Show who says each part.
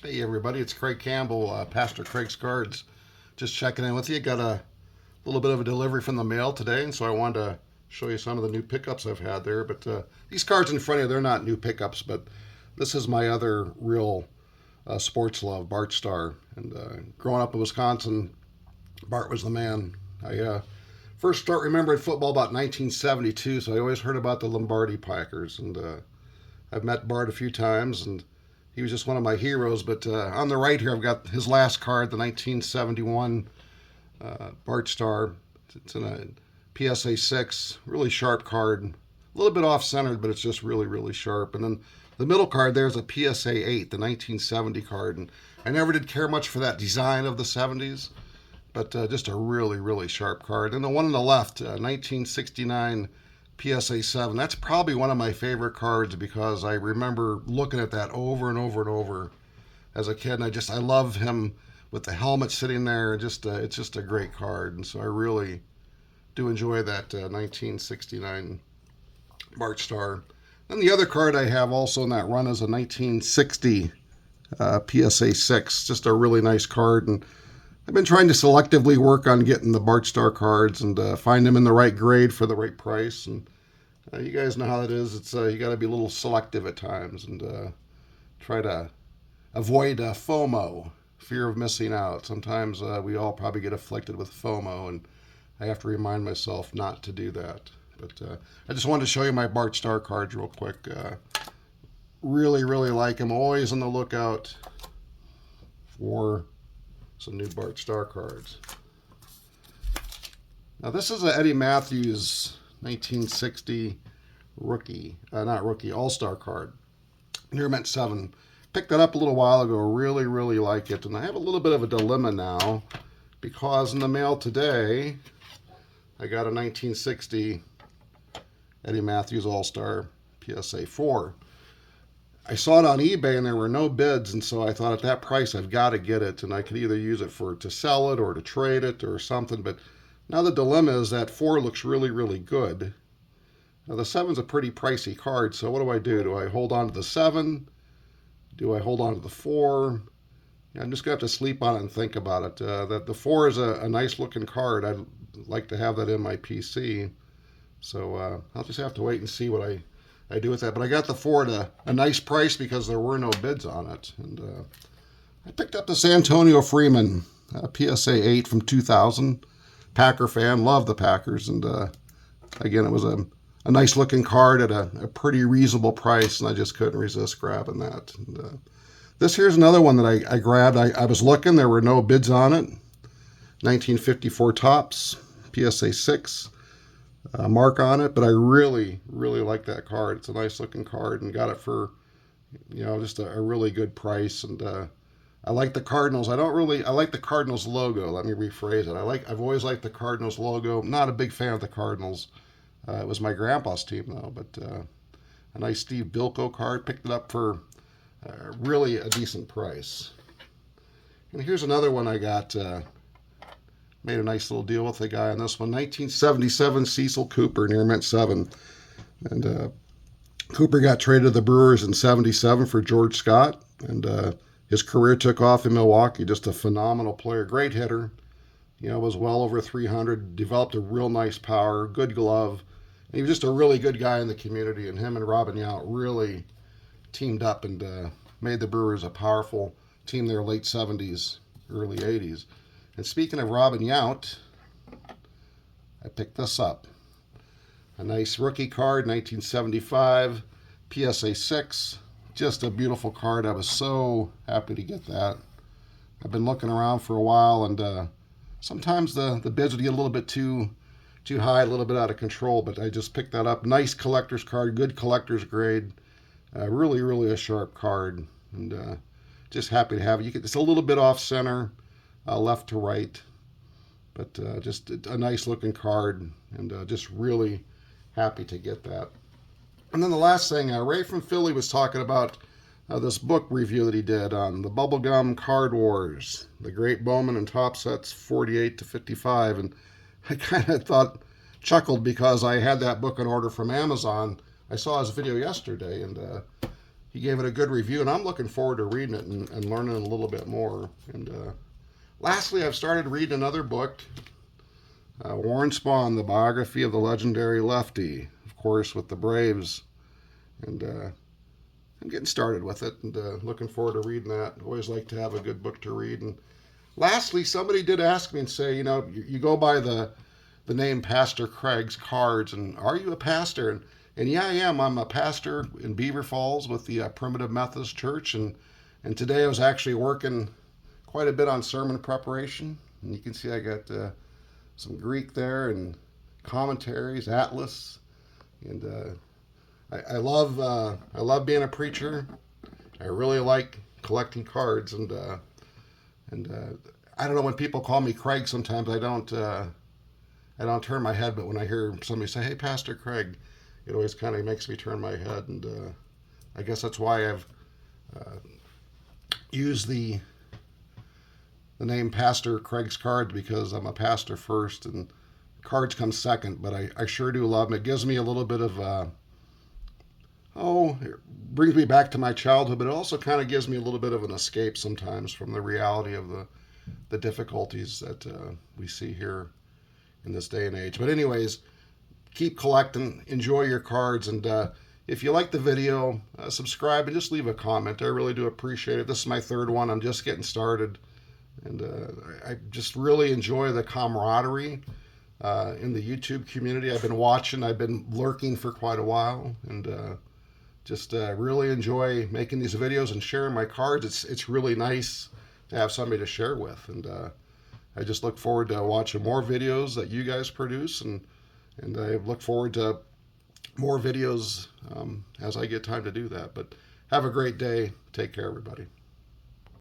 Speaker 1: Hey everybody, it's Craig Campbell, Pastor Craig's Cards. Just checking in with you. Got a little bit of a delivery from the mail today, and so I wanted to show you some of the new pickups I've had there. But these cards in front of you, they're not new pickups, but this is my other real sports love, Bart Starr. And growing up in Wisconsin, Bart was the man. I first start remembering football about 1972, so I always heard about the Lombardi Packers, and I've met Bart a few times, and he was just one of my heroes. But on the right here, I've got his last card, the 1971 Bart Starr. It's in a PSA 6, really sharp card. A little bit off-centered, but it's just really, really sharp. And then the middle card there is a PSA 8, the 1970 card. And I never did care much for that design of the 70s, but just a really, really sharp card. And the one on the left, 1969 PSA 7. That's probably one of my favorite cards because I remember looking at that over and over and over as a kid, and I love him with the helmet sitting there. Just it's just a great card, and so I really do enjoy that 1969 Bart Starr. Then the other card I have also in that run is a 1960 PSA 6. Just a really nice card, and I've been trying to selectively work on getting the Bart Starr cards and find them in the right grade for the right price. And you guys know how it is. It's you got to be a little selective at times and try to avoid FOMO, fear of missing out. Sometimes we all probably get afflicted with FOMO, and I have to remind myself not to do that. But I just wanted to show you my Bart Starr cards real quick. Really, really like them. Always on the lookout for some new Bart Starr cards. Now this is an Eddie Matthews 1960 rookie, not rookie, All-Star card. Near Mint 7. Picked that up a little while ago. Really, really like it. And I have a little bit of a dilemma now because in the mail today, I got a 1960 Eddie Matthews All-Star PSA 4. I saw it on eBay and there were no bids, and so I thought at that price I've got to get it, and I could either use it to sell it or to trade it or something. But now the dilemma is that 4 looks really, really good. Now the 7's a pretty pricey card, so what do? Do I hold on to the 7? Do I hold on to the 4? I'm just going to have to sleep on it and think about it. That the 4 is a nice looking card. I'd like to have that in my PC. So I'll just have to wait and see what I do with that. But I got the 4 at a nice price because there were no bids on it. And I picked up this Antonio Freeman PSA 8 from 2000. Packer fan, love the Packers. And again, it was a nice looking card at a pretty reasonable price, and I just couldn't resist grabbing that. And, this here's another one that I grabbed. I was looking, there were no bids on it. 1954 Topps, PSA 6. Mark on it, but I really, really like that card. It's a nice looking card and got it for, just a really good price. And I like the Cardinals. I like the Cardinals logo. Let me rephrase it. I've always liked the Cardinals logo. I'm not a big fan of the Cardinals. It was my grandpa's team though, but a nice Steve Bilko card. Picked it up for really a decent price. And here's another one I got. Made a nice little deal with the guy on this one. 1977 Cecil Cooper, near Mint 7. And Cooper got traded to the Brewers in 77 for George Scott. And his career took off in Milwaukee. Just a phenomenal player. Great hitter. Was well over 300. Developed a real nice power. Good glove. And he was just a really good guy in the community. And him and Robin Yount really teamed up and made the Brewers a powerful team there late 70s, early 80s. And speaking of Robin Yount, I picked this up. A nice rookie card, 1975, PSA 6. Just a beautiful card. I was so happy to get that. I've been looking around for a while, and sometimes the bids would get a little bit too high, a little bit out of control, but I just picked that up. Nice collector's card, good collector's grade. Really, really a sharp card, and just happy to have it. It's a little bit off center. Left to right, but just a nice looking card, and just really happy to get that. And then the last thing, Ray from Philly was talking about this book review that he did on the Bubblegum Card Wars, the Great Bowman and Top Sets 48 to 55, and I kind of chuckled because I had that book in order from Amazon. I saw his video yesterday, and he gave it a good review, and I'm looking forward to reading it and learning a little bit more. And lastly, I've started reading another book, Warren Spahn, the biography of the legendary lefty, of course, with the Braves. And I'm getting started with it and looking forward to reading that. Always like to have a good book to read. And lastly, somebody did ask me and say, you go by the name Pastor Craig's cards, and are you a pastor? And yeah, I am. I'm a pastor in Beaver Falls with the Primitive Methodist Church, and today I was actually working quite a bit on sermon preparation. And you can see I got some Greek there and commentaries, atlas, and I love being a preacher. I really like collecting cards, and I don't know, when people call me Craig, sometimes I don't turn my head, but when I hear somebody say, "Hey, Pastor Craig," it always kind of makes me turn my head, and I guess that's why I've used the name Pastor Craig's Cards, because I'm a pastor first, and cards come second. But I sure do love them. It gives me a little bit of it brings me back to my childhood, but it also kind of gives me a little bit of an escape sometimes from the reality of the difficulties that we see here in this day and age. But anyways, keep collecting, enjoy your cards, and if you like the video, subscribe and just leave a comment. I really do appreciate it. This is my third one. I'm just getting started, and I just really enjoy the camaraderie in the YouTube community. I've been watching, I've been lurking for quite a while, and just really enjoy making these videos and sharing my cards. It's really nice to have somebody to share with, and I just look forward to watching more videos that you guys produce, and I look forward to more videos as I get time to do that. But have a great day. Take care, everybody.